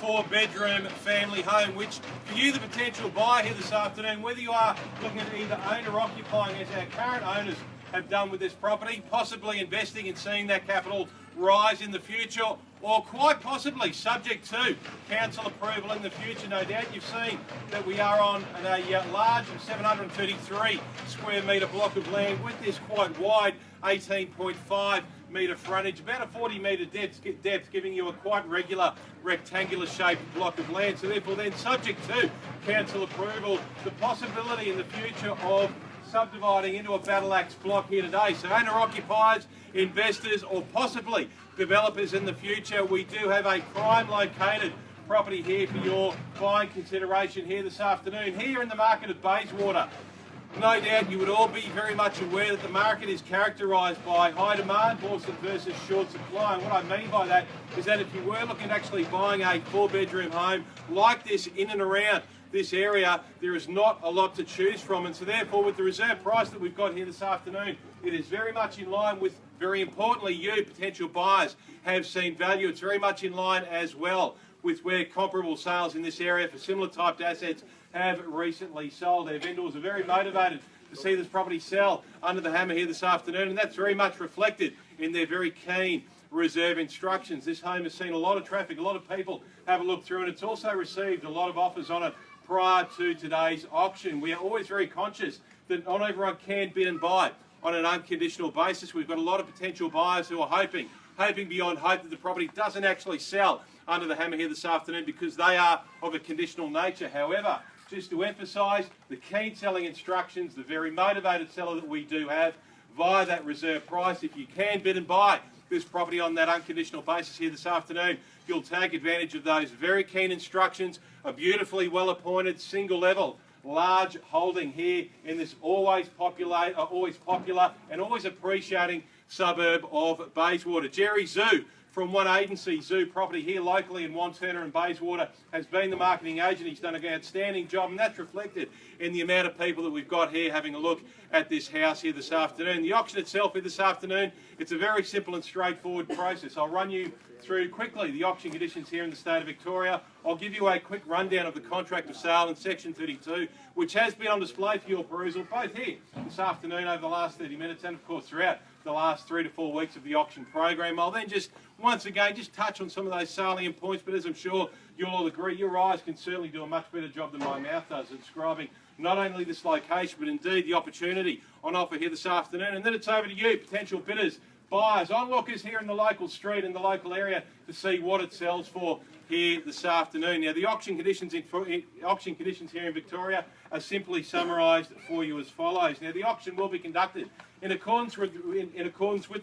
4-bedroom family home, which for you, the potential buyer here this afternoon, whether you are looking at either own or occupying as our current owners have done with this property, possibly investing and seeing that capital rise in the future, or quite possibly subject to council approval in the future. No doubt you've seen that we are on a large 733 square metre block of land with this quite wide 18.5 metre frontage, about a 40 metre depth, giving you a quite regular rectangular shaped block of land. So therefore then, subject to council approval, the possibility in the future of subdividing into a battle axe block here today. So owner-occupiers, investors, or possibly developers in the future, we do have a prime located property here for your buying consideration here this afternoon. Here in the market of Bayswater, no doubt you would all be very much aware that the market is characterised by high demand versus short supply. And what I mean by that is that if you were looking at actually buying a 4-bedroom home like this in and around this area, there is not a lot to choose from, and so therefore with the reserve price that we've got here this afternoon, it is very much in line with, very importantly, you potential buyers have seen value. It's very much in line as well with where comparable sales in this area for similar typed assets have recently sold. Our vendors are very motivated to see this property sell under the hammer here this afternoon, and that's very much reflected in their very keen reserve instructions. This home has seen a lot of traffic, a lot of people have a look through, and it's also received a lot of offers on it prior to today's auction. We are always very conscious that not everyone can bid and buy on an unconditional basis. We've got a lot of potential buyers who are hoping beyond hope that the property doesn't actually sell under the hammer here this afternoon because they are of a conditional nature. However, just to emphasise, the keen selling instructions, the very motivated seller that we do have via that reserve price, if you can bid and buy this property on that unconditional basis here this afternoon, you'll take advantage of those very keen instructions, a beautifully well appointed single level large holding here in this always popular and always appreciating suburb of Bayswater. Jerry Zoo from One Agency Zoo Property here locally in Wanturna and Bayswater has been the marketing agent. He's done an outstanding job, and that's reflected in the amount of people that we've got here having a look at this house here this afternoon. The auction itself here this afternoon, it's a very simple and straightforward process. I'll run you through quickly the auction conditions here in the state of Victoria. I'll give you a quick rundown of the contract of sale in section 32, which has been on display for your perusal both here this afternoon over the last 30 minutes and of course throughout the last 3 to 4 weeks of the auction program. I'll then just once again just touch on some of those salient points, but as I'm sure you'll all agree, your eyes can certainly do a much better job than my mouth does at describing not only this location but indeed the opportunity on offer here this afternoon. And then it's over to you, potential bidders, buyers, onlookers here in the local street, in the local area, to see what it sells for here this afternoon. Now, the auction conditions here in Victoria are simply summarised for you as follows. Now, the auction will be conducted in accordance with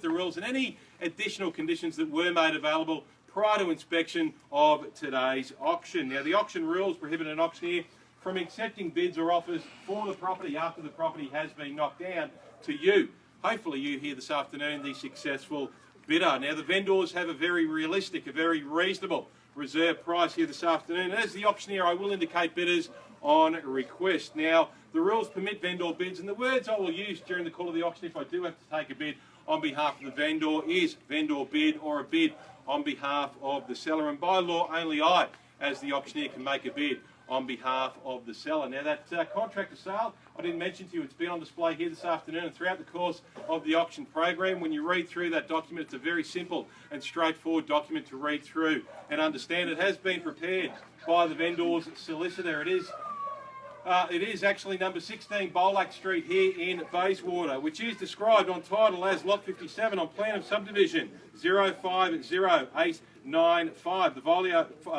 the rules and any additional conditions that were made available prior to inspection of today's auction. Now, the auction rules prohibit an auctioneer from accepting bids or offers for the property after the property has been knocked down to you. Hopefully you here this afternoon, the successful bidder. Now the vendors have a very realistic, a very reasonable reserve price here this afternoon. As the auctioneer, I will indicate bidders on request. Now the rules permit vendor bids, and the words I will use during the call of the auction if I do have to take a bid on behalf of the vendor is vendor bid or a bid on behalf of the seller. And by law, only I, as the auctioneer, can make a bid on behalf of the seller. Now that contract of sale, I didn't mention to you, it's been on display here this afternoon and throughout the course of the auction program. When you read through that document, it's a very simple and straightforward document to read through and understand. It has been prepared by the vendor's solicitor. It is actually number 16 Bolac Street here in Bayswater, which is described on title as Lot 57 on plan of subdivision 050895. The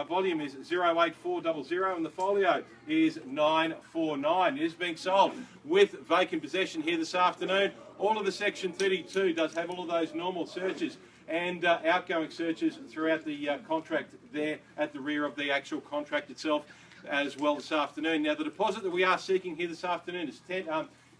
volume is 08400 and the folio is 949. It is being sold with vacant possession here this afternoon. All of the section 32 does have all of those normal searches and outgoing searches throughout the contract there at the rear of the actual contract itself as well this afternoon. Now the deposit that we are seeking here this afternoon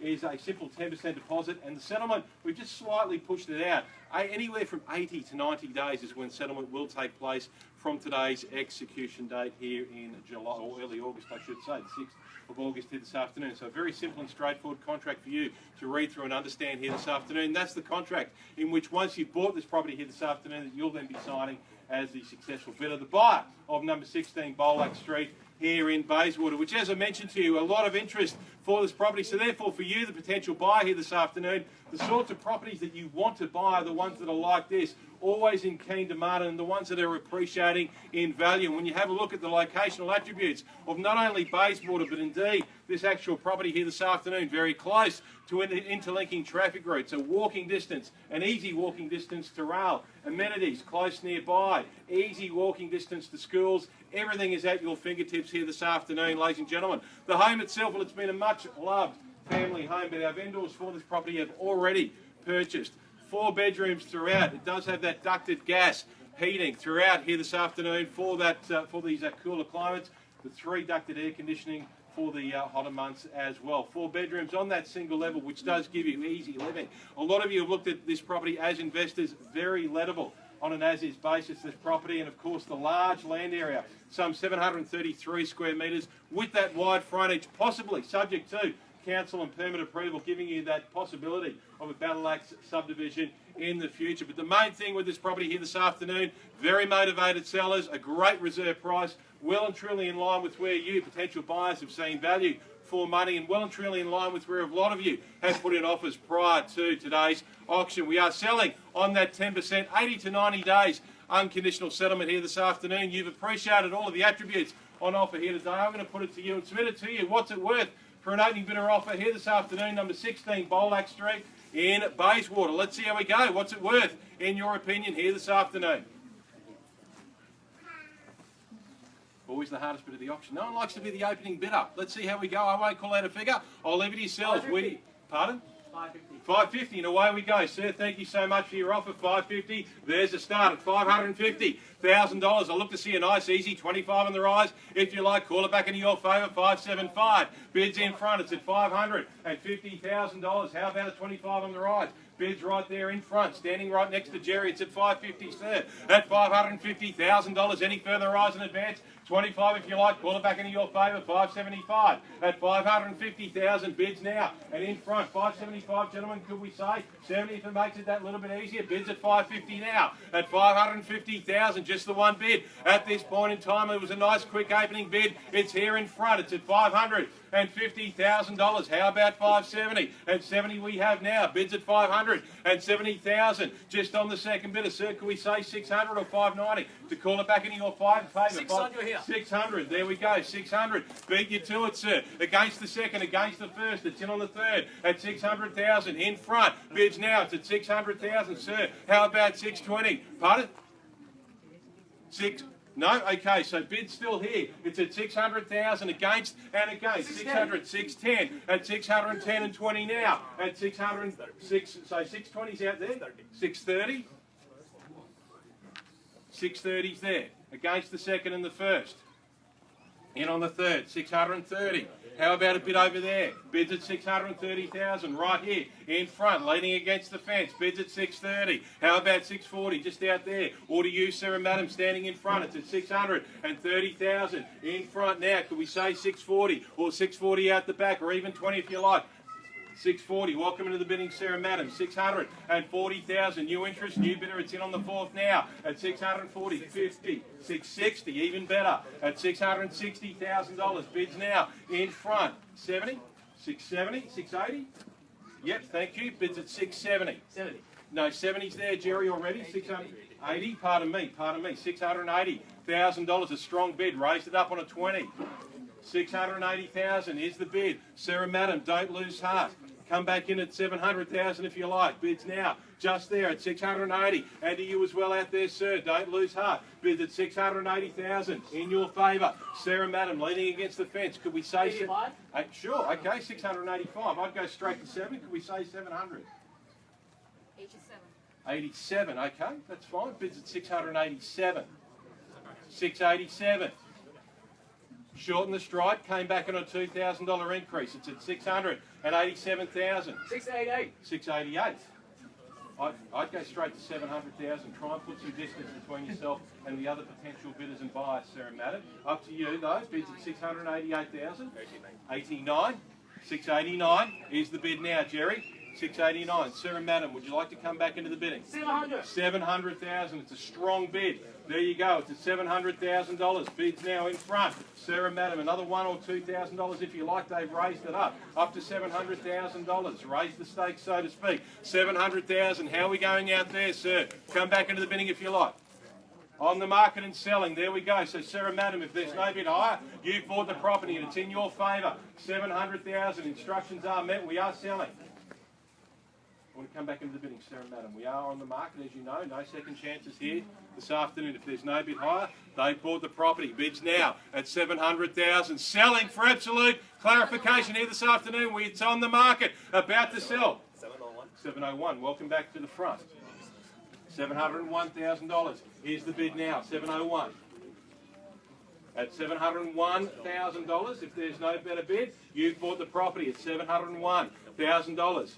is a simple 10% deposit, and the settlement, we've just slightly pushed it out. Anywhere from 80 to 90 days is when settlement will take place from today's execution date here in July, or early August I should say, the 6th of August here this afternoon. So a very simple and straightforward contract for you to read through and understand here this afternoon. That's the contract in which once you've bought this property here this afternoon that you'll then be signing as the successful bidder, the buyer of number 16 Bolac Street here in Bayswater, which, as I mentioned to you, a lot of interest for this property. So therefore, for you, the potential buyer here this afternoon, the sorts of properties that you want to buy are the ones that are like this, always in keen demand, and the ones that are appreciating in value. And when you have a look at the locational attributes of not only Bayswater, but indeed this actual property here this afternoon, very close to interlinking traffic routes, a walking distance, an easy walking distance to rail, amenities close nearby, easy walking distance to schools. Everything is at your fingertips here this afternoon, ladies and gentlemen. The home itself, well, it's been a much loved family home, but our vendors for this property have already purchased 4 bedrooms throughout. It does have that ducted gas heating throughout here this afternoon for these cooler climates. The 3 ducted air conditioning for the hotter months as well. 4 bedrooms on that single level, which does give you easy living. A lot of you have looked at this property as investors, very lettable on an as-is basis, this property, and of course the large land area, some 733 square metres with that wide frontage, possibly subject to council and permit approval, giving you that possibility of a battle axe subdivision in the future. But the main thing with this property here this afternoon, very motivated sellers, a great reserve price, well and truly in line with where you potential buyers have seen value for money, and well and truly in line with where a lot of you have put in offers prior to today's auction. We are selling on that 10%, 80 to 90 days unconditional settlement here this afternoon. You've appreciated all of the attributes on offer here today. I'm going to put it to you and submit it to you. What's it worth for an opening bidder offer here this afternoon, number 16 Bolac Street in Bayswater? Let's see how we go. What's it worth in your opinion here this afternoon? Always the hardest bit of the auction. No one likes to be the opening bidder. Let's see how we go. I won't call out a figure. I'll leave it to yourselves. Pardon? 550. 550, and away we go. Sir, thank you so much for your offer. 550. There's a start at $550,000. I'll look to see a nice, easy 25 on the rise. If you like, call it back into your favour. 575. Bids in front. It's at $550,000. How about a 25 on the rise? Bids right there in front, standing right next to Jerry. It's at 550, sir. At $550,000. Any further rise in advance? 25 if you like. Call it back into your favour. 575 at 550,000. Bids now and in front. 575, gentlemen. Could we say 70 if it makes it that little bit easier? Bids at 550 now. At 550,000, just the one bid at this point in time. It was a nice quick opening bid. It's here in front. It's at $550,000. How about 570? At 70 we have now. Bids at 570,000. Just on the second bidder. Sir, can we say 600 or 590 to call it back into your favour? 600 here. 600. There we go. 600. Beat you to it, sir. Against the second, against the first. It's in on the third at 600,000. In front. Bids now. It's at 600,000, sir. How about 620? Pardon? 6. No? Okay, so bid's still here. It's at 600,000 against and against. 600, 610, at 610 and 20 now. At 600, so 620's out there. 630. 630's there. Against the second and the first. In on the third, 630. How about a bid over there? Bids at 630,000 right here in front, leaning against the fence. Bids at 630. How about 640 just out there? Or to you, sir and madam, standing in front. It's at 630,000 in front now. Could we say 640 or 640 out the back, or even 20 if you like? 640. Welcome into the bidding, sir and madam. 640,000. New interest, new bidder. It's in on the fourth now at 640, 50, 660. Even better at $660,000. Bids now in front. 70, 670, 680. Yep, thank you. Bids at 670. 70. No, 70's there, Jerry, already. 680. Pardon me. $680,000. A strong bid. Raised it up on a 20. 680,000 is the bid. Sir and madam, don't lose heart. Come back in at 700,000 if you like. Bids now, just there at 680. And to you as well out there, sir, don't lose heart. Bids at 680,000 in your favour. Sir and madam, leaning against the fence. Could we say... Sure, okay, 685. I'd go straight to 7. Could we say 700? 87, okay, that's fine. Bids at 687. 687. Shortened the strike, came back on a $2,000 increase. It's at 687,000. 688. 688. I'd go straight to 700,000. Try and put some distance between yourself and the other potential bidders and buyers, sir and madam. Up to you, though. Bids at 688,000. 89. 689 is the bid now, Jerry. 689. Sir and Madam, would you like to come back into the bidding? 700. 700,000. It's a strong bid. There you go. It's at $700,000. Bids now in front. Sir and Madam, another $1,000 or $2,000 if you like. They've raised it up to $700,000. Raise the stakes, so to speak. 700,000. How are we going out there, sir? Come back into the bidding if you like. On the market and selling, there we go. So, Sir and Madam, if there's no bid higher, you've bought the property and it's in your favour. 700,000. Instructions are met. We are selling. I want to come back into the bidding, Sir and Madam. We are on the market, as you know. No second chances here this afternoon. If there's no bid higher, they've bought the property. Bids now at 700,000. Selling for absolute clarification here this afternoon. It's on the market. About to sell. 701. 701. Welcome back to the front. $701,000. Here's the bid now. 701. At $701,000. If there's no better bid, you've bought the property at $701,000.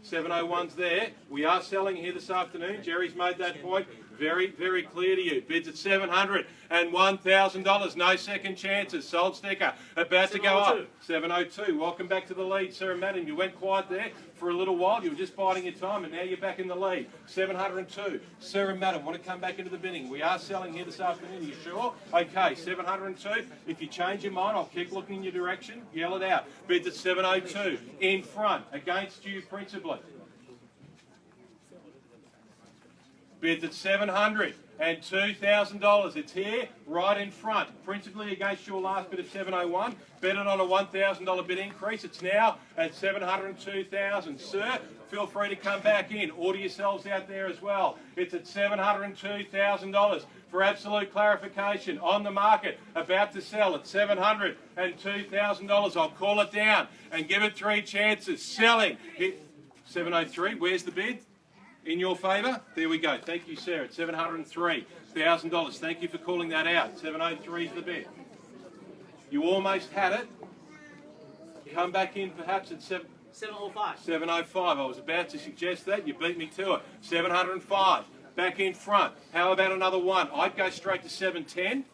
701's there. We are selling here this afternoon. Jerry's made that point very, very clear to you. Bids at $701,000. No second chances. Sold sticker. About to go up. 702. Welcome back to the lead, Sir and Madam. You went quiet there for a little while. You were just biding your time, and now you're back in the lead. 702. Sir and Madam, want to come back into the bidding? We are selling here this afternoon. Are you sure? Okay, 702. If you change your mind, I'll keep looking in your direction. Yell it out. Bids at 702. In front. Against you principally. Bids at $702,000. It's here, right in front. Principally against your last bid of 701. Bet it on a $1,000 bid increase. It's now at $702,000. Sir, feel free to come back in. Order yourselves out there as well. It's at $702,000. For absolute clarification, on the market, about to sell at $702,000. I'll call it down and give it 3 chances. Selling. 703, where's the bid? In your favour? There we go. Thank you, sir. At $703,000. Thank you for calling that out. 703 is the bid. You almost had it. Come back in perhaps at 705. 705. I was about to suggest that. You beat me to it. 705. Back in front. How about another one? I'd go straight to 710.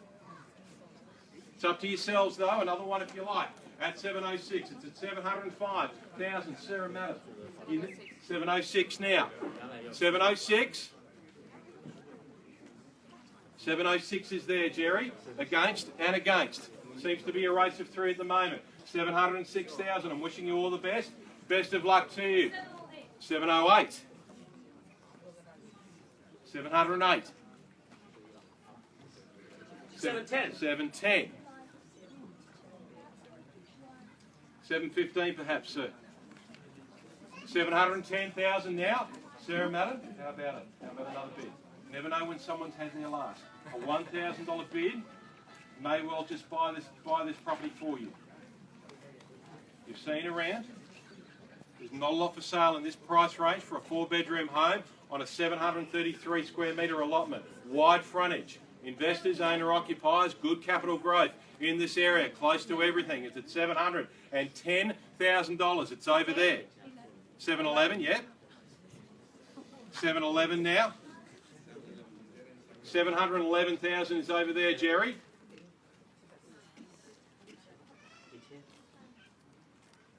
It's up to yourselves, though. Another one if you like. At 706. It's at 705,000. Sir and Madam. 706 now. 706. 706 is there, Jerry. Against and against. Seems to be a race of 3 at the moment. 706,000. I'm wishing you all the best. Best of luck to you. 708. 708. 710. 710. 715 perhaps, sir. 710,000 now. Sir and Madam, how about it? How about another bid? You never know when someone's had their last. A $1,000 bid may well just buy this property for you. You've seen around. There's not a lot for sale in this price range for a 4-bedroom home on a 733 square metre allotment. Wide frontage. Investors, owner-occupiers, good capital growth in this area, close to everything. It's at $710,000. It's over there. 711, yeah. 711 now. 711,000 is over there, Jerry.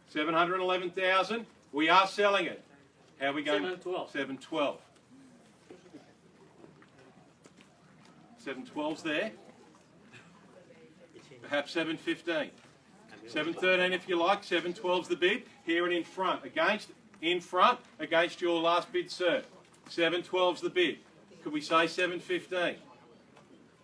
711,000. We are selling it. How are we going? 712. 712. 712's there. Perhaps 715. 713 if you like. 712's the bid. Here and in front. In front against your last bid, sir. 712's the bid. Could we say 715?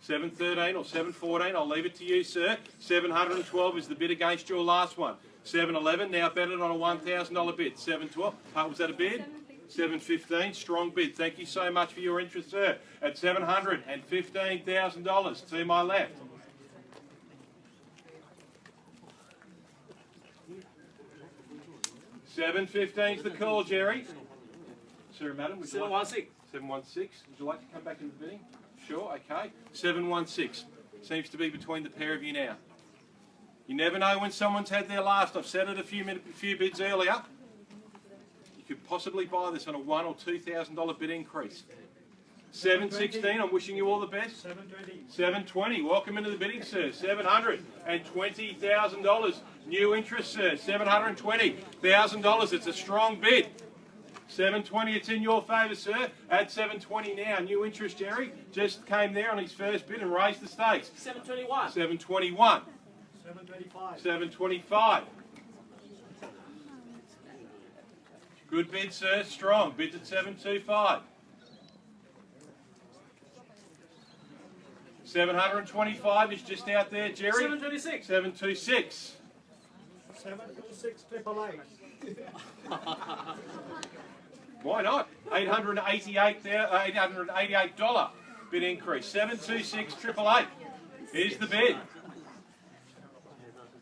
713 or 714? I'll leave it to you, sir. 712 is the bid against your last one. 711, now betted on a $1,000 bid. 712, was that a bid? 715, strong bid. Thank you so much for your interest, sir. At $715,000 to my left. $715's the call, Jerry. Sir, madam, would you 716. 716. Would you like to come back in the bidding? Sure, okay. 716. Seems to be between the pair of you now. You never know when someone's had their last. I've said it a few bids earlier. You could possibly buy this on a $1,000 or $2,000 bid increase. 716. I'm wishing you all the best. 720. 720. Welcome into the bidding, sir. $720,000. New interest, sir. $720,000. It's a strong bid. 720. It's in your favour, sir. At 720 now. New interest, Jerry. Just came there on his first bid and raised the stakes. 721. 721. 725. 725. Good bid, sir. Strong. Bids at 725. 725 is just out there, Jerry. 726. 726. 726 888. Why not? $888 bid increase. 726 888 is the bid.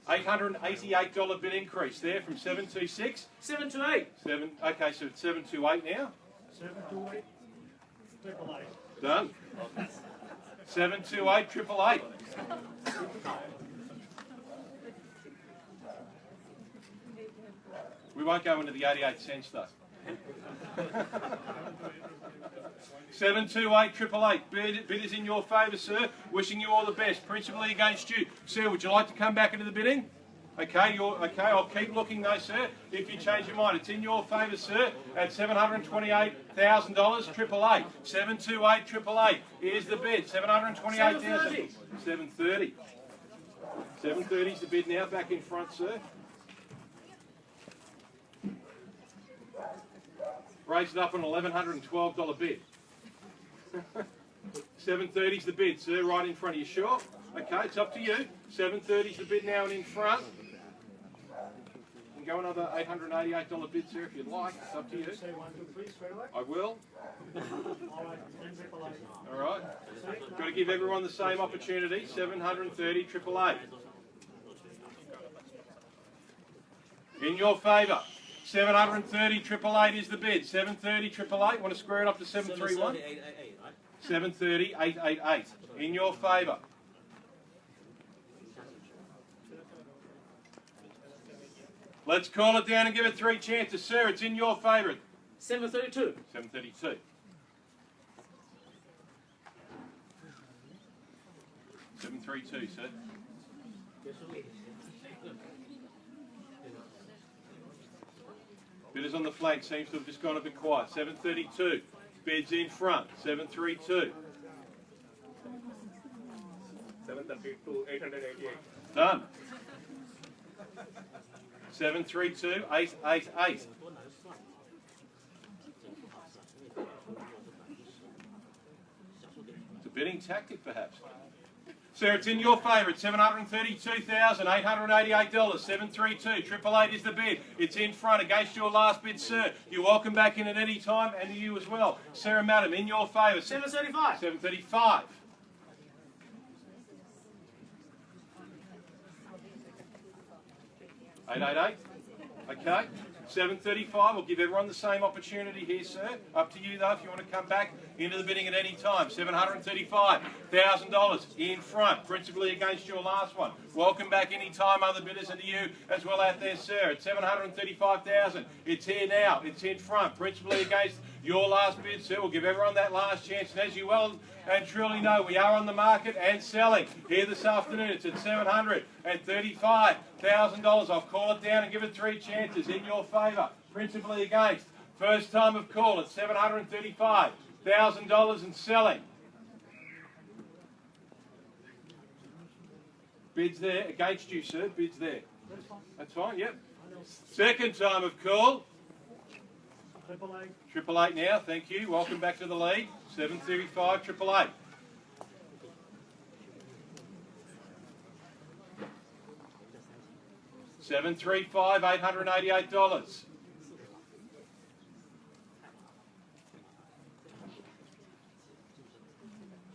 $888 bid increase there from 726. 728. Okay, so it's 728 now. 728 888. Done. 728 888. We won't go into the 88 cents though. 728 888. Bid is in your favour, sir. Wishing you all the best. Principally against you. Sir, would you like to come back into the bidding? Okay, okay, I'll keep looking though, sir. If you change your mind, it's in your favour, sir, at $728,000, 888. 728 888. Here's the bid. 728,000. 730. 730 is the bid now. Back in front, sir. Raised it up an $1,112 bid. 730 is the bid, sir, right in front of you. Sure? Okay, it's up to you. 730 is the bid now and in front. You can go another $888 bid, sir, if you'd like. It's up to you. Say 1, 2, 3 straight away. I will. All right, 10 888. All right. Got to give everyone the same opportunity. 730 888. In your favour. 730 888 is the bid. 730 888. Want to square it up to 731? 730 888. In your favour. Let's call it down and give it 3 chances, sir. It's in your favour. 732. 732. 732, sir. Bidders on the flag seems to have just gone a bit quiet. 732. Bids in front. 732. 732 888. Done. 732 888. It's a bidding tactic, perhaps. Sir, it's in your favour. It's $732,888. 732 888 is the bid. It's in front against your last bid, sir. You're welcome back in at any time, and you as well. Sir and madam, in your favour. 735. 735. 888. Okay. 735. We'll give everyone the same opportunity here, sir. Up to you, though, if you want to come back into the bidding at any time. $735,000 in front, principally against your last one. Welcome back any time, other bidders, and to you as well out there, sir. At $735,000. It's here now. It's in front, principally against your last bid, sir. We'll give everyone that last chance. And as you well and truly know, we are on the market and selling here this afternoon. It's at $735,000. I'll call it down and give it 3 chances in your favour, principally against. First time of call at $735,000 and selling. Bids there against you, sir. Bids there. That's fine. Yep. Second time of call. 888. 888 now. Thank you. Welcome back to the lead. 735 888. $735,888.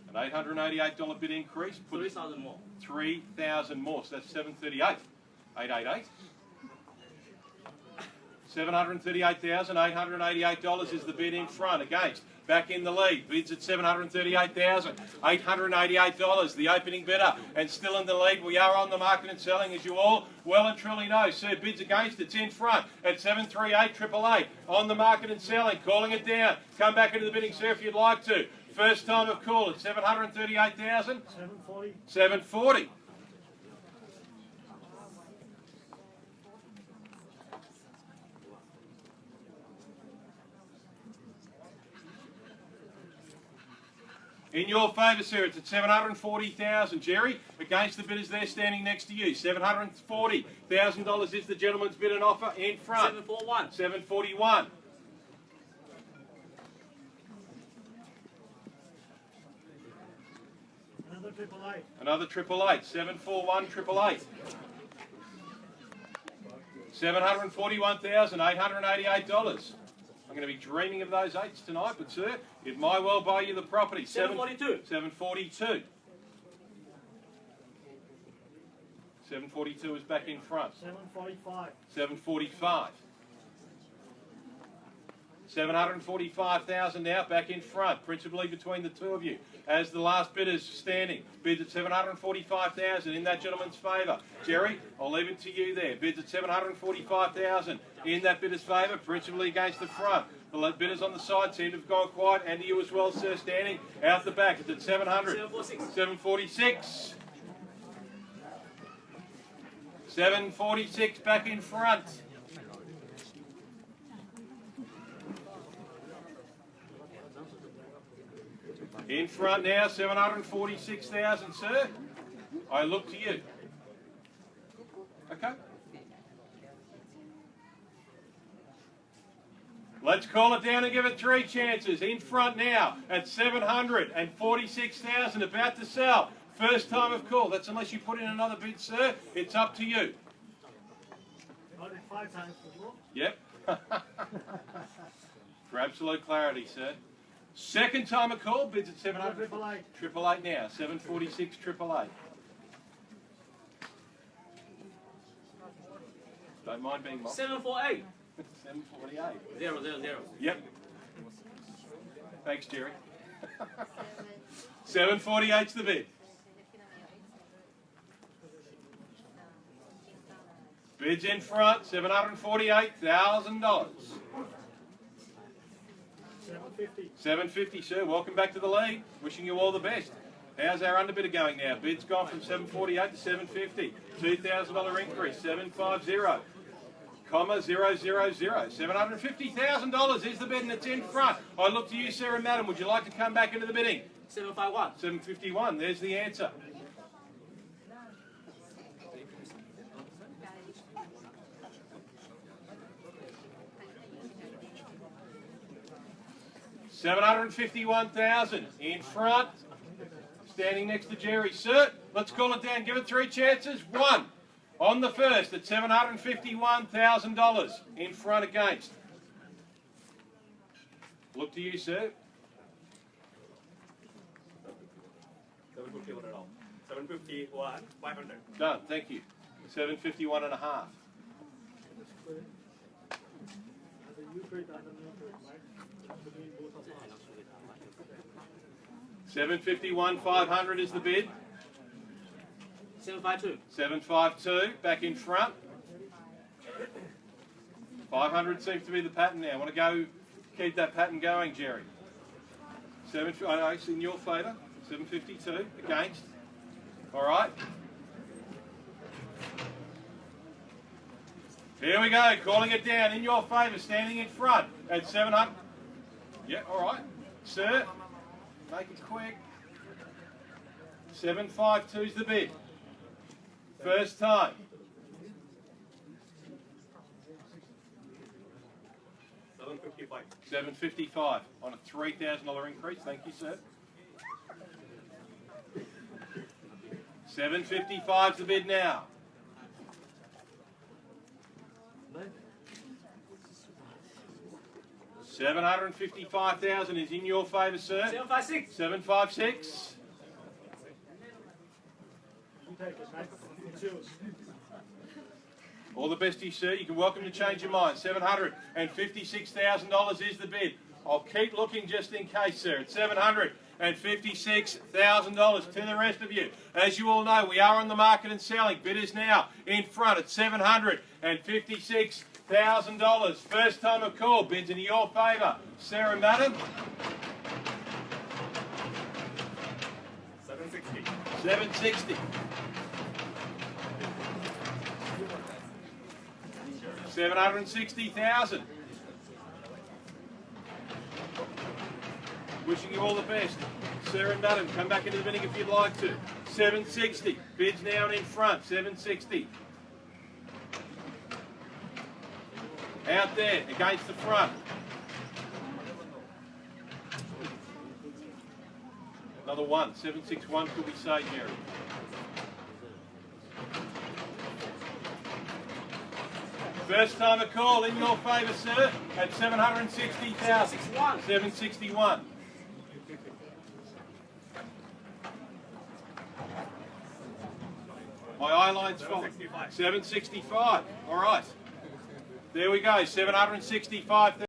An $888 bid increase. Put 3,000 more. 3,000 more. So that's 738. 888. $738,888 is the bid in front against. Back in the lead. Bids at $738,888. The opening bidder. And still in the lead. We are on the market and selling, as you all well and truly know. Sir, bids against. It's in front at 738 888. On the market and selling. Calling it down. Come back into the bidding, sir, if you'd like to. First time of call at 738,000. 740. 740. In your favour, sir, it's at 740,000. Jerry, against the bidders there standing next to you. $740,000 is the gentleman's bid and offer in front. 741. 741. Another 888. Another 888. 741 888. $741,888. I'm going to be dreaming of those eights tonight, but sir, it might well buy you the property. 742. 742. 742 is back in front. 745. 745. 745,000 now back in front, principally between the two of you. As the last bidders standing, bids at 745,000 in that gentleman's favour. Jerry, I'll leave it to you there. Bids at 745,000 in that bidder's favour, principally against the front. The bidders on the side seem to have gone quiet, and to you as well, sir, standing out the back. It's at 700. 746. 746. 746 back in front. In front now, 746,000, sir. I look to you. Okay. Let's call it down and give it three chances. In front now at 746,000, about to sell. First time of call. That's unless you put in another bid, sir. It's up to you. Got it 5 times before. Yep. For absolute clarity, sir. Second time of call, bids at 700. 888 now, 746 888. Don't mind being mocked. 748. 748. 0, 0, 0. Yep. Thanks, Jerry. 748's the bid. Bids in front, $748,000. 750. 750, sir. Welcome back to the league. Wishing you all the best. How's our underbidder going now? Bid's gone from 748 to 750. $2,000 increase. 750. Comma 000. $750,000 is the bid, and it's in front. I look to you, sir and madam. Would you like to come back into the bidding? 751. 751. There's the answer. $751,000 in front, standing next to Jerry. Sir, let's call it down. Give it three chances. One on the first at $751,000 in front against. Look to you, sir. 751 all. 751, 500. Done. Thank you. 751 and a half. You trade and you trade, right? Between both of us. 751 500 is the bid. 752. 752 back in front. 500 seems to be the pattern now. Want to go keep that pattern going, Jerry? I know it's in your favour. 752 against. All right. Here we go. Calling it down in your favour. Standing in front at 700. Yeah. All right, sir. Make it quick. 752's the bid. First time. 755. 755 on a $3,000 increase. Thank you, sir. 755's the bid now. $755,000 is in your favour, sir. 756. 756. You take it, right? It's yours. All the best to you, sir. You can welcome to change your mind. $756,000 is the bid. I'll keep looking just in case, sir. It's $756,000 to the rest of you. As you all know, we are on the market and selling. Bidders now in front at $756,000. First time of call. Bids in your favour. Sarah, madam. 760. 760,000. Wishing you all the best. Sarah and Dutton, come back into the bidding if you'd like to. 760. Bids now and in front. 760. Out there, against the front. Another one. 761 could we say, Jerry? First time a call in your favour, sir, at 760,000. 761. My eye line's full. 765. All right. There we go. 765.